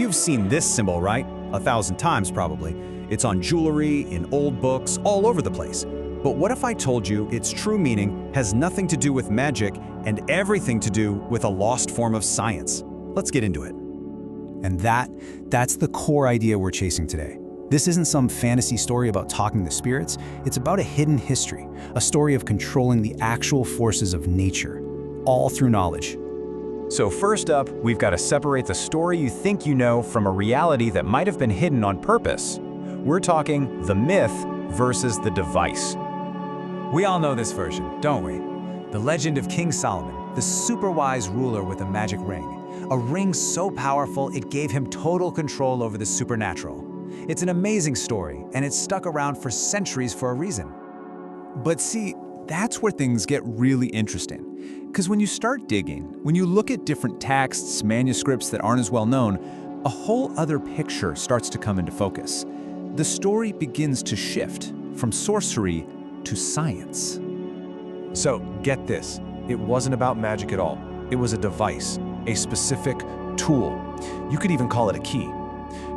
You've seen this symbol, right? 1,000 times probably. It's on jewelry, in old books, all over the place. But what if I told you its true meaning has nothing to do with magic and everything to do with a lost form of science? Let's get into it. And that's the core idea we're chasing today. This isn't some fantasy story about talking to spirits. It's about a hidden history, a story of controlling the actual forces of nature, all through knowledge. So first up, we've got to separate the story you think you know from a reality that might have been hidden on purpose. We're talking the myth versus the device. We all know this version, don't we? The legend of King Solomon, the super wise ruler with a magic ring. A ring so powerful it gave him total control over the supernatural. It's an amazing story, and it's stuck around for centuries for a reason. But see, that's where things get really interesting. Because when you start digging, when you look at different texts, manuscripts that aren't as well known, a whole other picture starts to come into focus. The story begins to shift from sorcery to science. So, get this. It wasn't about magic at all. It was a device, a specific tool. You could even call it a key.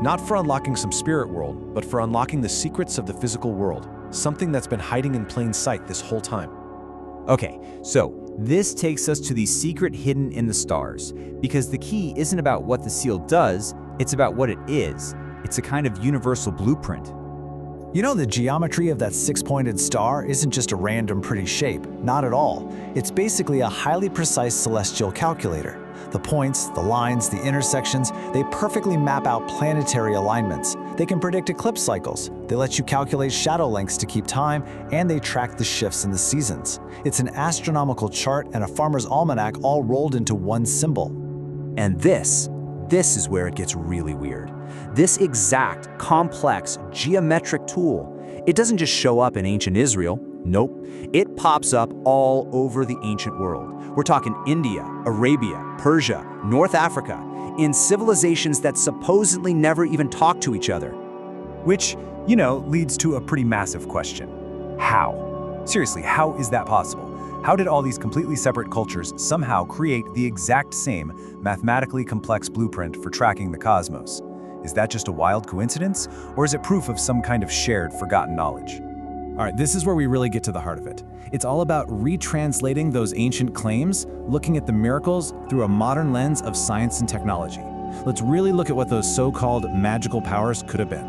Not for unlocking some spirit world, but for unlocking the secrets of the physical world, something that's been hiding in plain sight this whole time. Okay, so this takes us to the secret hidden in the stars, because the key isn't about what the seal does, it's about what it is. It's a kind of universal blueprint. You know, the geometry of that six-pointed star isn't just a random pretty shape, not at all. It's basically a highly precise celestial calculator. The points, the lines, the intersections, they perfectly map out planetary alignments. They can predict eclipse cycles. They let you calculate shadow lengths to keep time, and they track the shifts in the seasons. It's an astronomical chart and a farmer's almanac all rolled into one symbol. And this is where it gets really weird. This exact, complex, geometric tool, it doesn't just show up in ancient Israel. Nope, it pops up all over the ancient world. We're talking India, Arabia, Persia, North Africa, in civilizations that supposedly never even talk to each other. Which, leads to a pretty massive question. How? Seriously, how is that possible? How did all these completely separate cultures somehow create the exact same mathematically complex blueprint for tracking the cosmos? Is that just a wild coincidence, or is it proof of some kind of shared, forgotten knowledge? All right, this is where we really get to the heart of it. It's all about retranslating those ancient claims, looking at the miracles through a modern lens of science and technology. Let's really look at what those so-called magical powers could have been.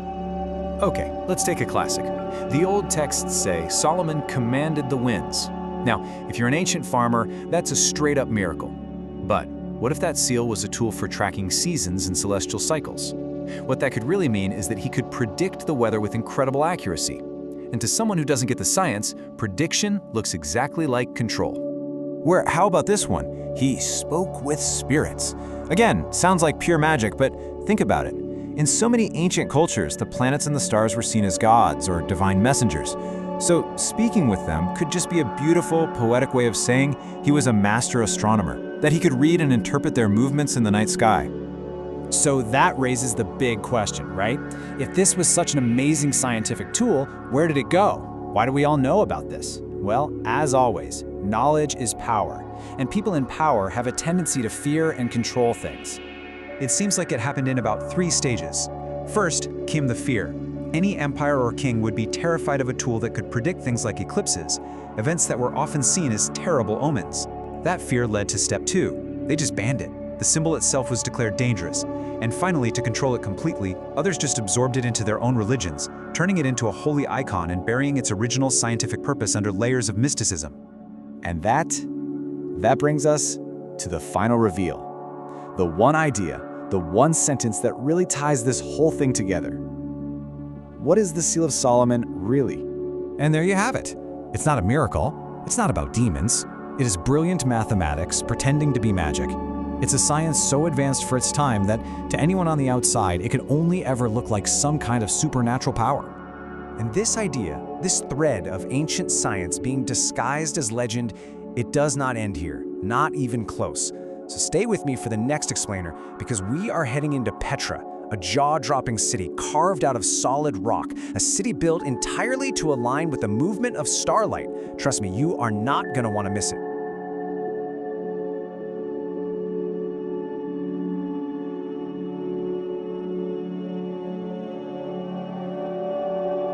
Okay, let's take a classic. The old texts say Solomon commanded the winds. Now, if you're an ancient farmer, that's a straight-up miracle. But what if that seal was a tool for tracking seasons and celestial cycles? What that could really mean is that he could predict the weather with incredible accuracy. And to someone who doesn't get the science, prediction looks exactly like control. How about this one? He spoke with spirits. Again, sounds like pure magic, but think about it. In so many ancient cultures, the planets and the stars were seen as gods or divine messengers. So speaking with them could just be a beautiful, poetic way of saying he was a master astronomer, that he could read and interpret their movements in the night sky. So that raises the big question, right? If this was such an amazing scientific tool, where did it go? Why do we all know about this? Well, as always, knowledge is power, and people in power have a tendency to fear and control things. It seems like it happened in about 3 stages. First came the fear. Any empire or king would be terrified of a tool that could predict things like eclipses, events that were often seen as terrible omens. That fear led to step 2. They just banned it. The symbol itself was declared dangerous. And finally, to control it completely, others just absorbed it into their own religions, turning it into a holy icon and burying its original scientific purpose under layers of mysticism. And that brings us to the final reveal. The one idea, the one sentence that really ties this whole thing together. What is the Seal of Solomon really? And there you have it. It's not a miracle. It's not about demons. It is brilliant mathematics pretending to be magic. It's a science so advanced for its time that, to anyone on the outside, it could only ever look like some kind of supernatural power. And this idea, this thread of ancient science being disguised as legend, it does not end here, not even close. So stay with me for the next explainer, because we are heading into Petra, a jaw-dropping city carved out of solid rock, a city built entirely to align with the movement of starlight. Trust me, you are not going to want to miss it.